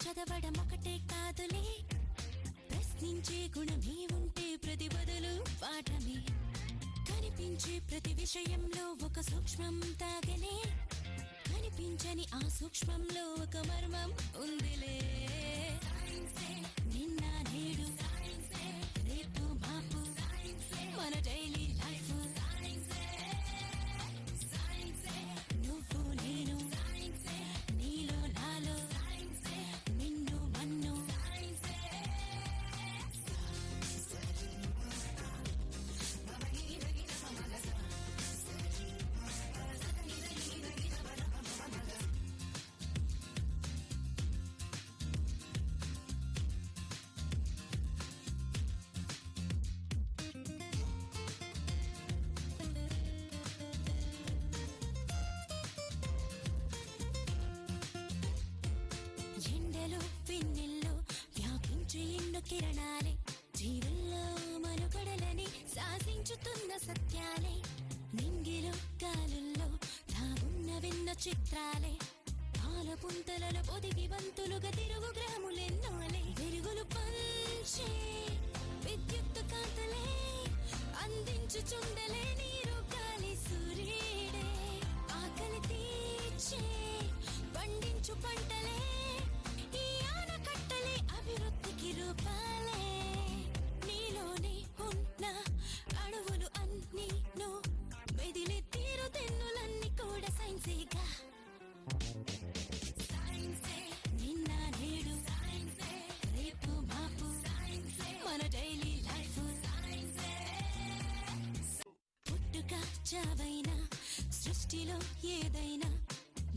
చదవడం ఒకటే కాదులే, ప్రశ్నించే గుణమే ఉంటే ప్రతి బదులు పాఠమే. కనిపించే ప్రతి విషయంలో ఒక సూక్ష్మం తాగనే, కనిపించని ఆ సూక్ష్మంలో ఒక మర్మం ఉందిలే. నిన్న నేడు రేపు మాపు మన డైలీ లైఫ్, నువ్వు నేను నీలో నాలో నిన్ను మన్ను. ఎండలో వెన్నెల్లో వ్యాపించే ఎన్నో కిరణాలే, జీవుల్లో మనుగడలని శాసించుతున్న సత్యాలే. నింగిలో గాలుల్లో దాగున్నవెన్నో చిత్రాలే, పాల పుంతలలో పొదిగి బంతులుగా తిరుగు గ్రాములెన్నోలే. వెలుగులు పంచే విద్యుత్ కాంతలే, అందించుచుండలే నీరు గాలి సూర్యుడే. ఆకలి తీర్చే పండించు పంటలే, ఈ ఆనకట్టలే అభివృద్ధికి రూపాలే. నీలోనే ఉన్న అణువులు అన్నీ మెదిలే తీరు తెన్నులన్నీ కూడా సైన్సేగా. నిన్న నేడు రేపు మాపు మన డైలీ లైఫ్, పుట్టుక చావైనా సృష్టిలో ఏదైనా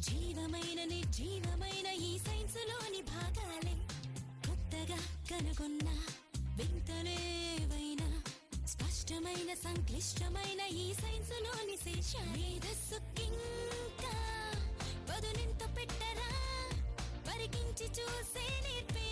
జీవమైన నిర్జీవమైన ఈ సైన్స్ లోని భాగాలే. కొత్తగా కనుగొన్న వింతలేవైనా స్పష్టమైన సంక్లిష్టమైన ఈ సైన్స్ లోని శేషాలేదస్సుకింకా పదునింత పెట్టరా, పరికించి చూసే నేర్పే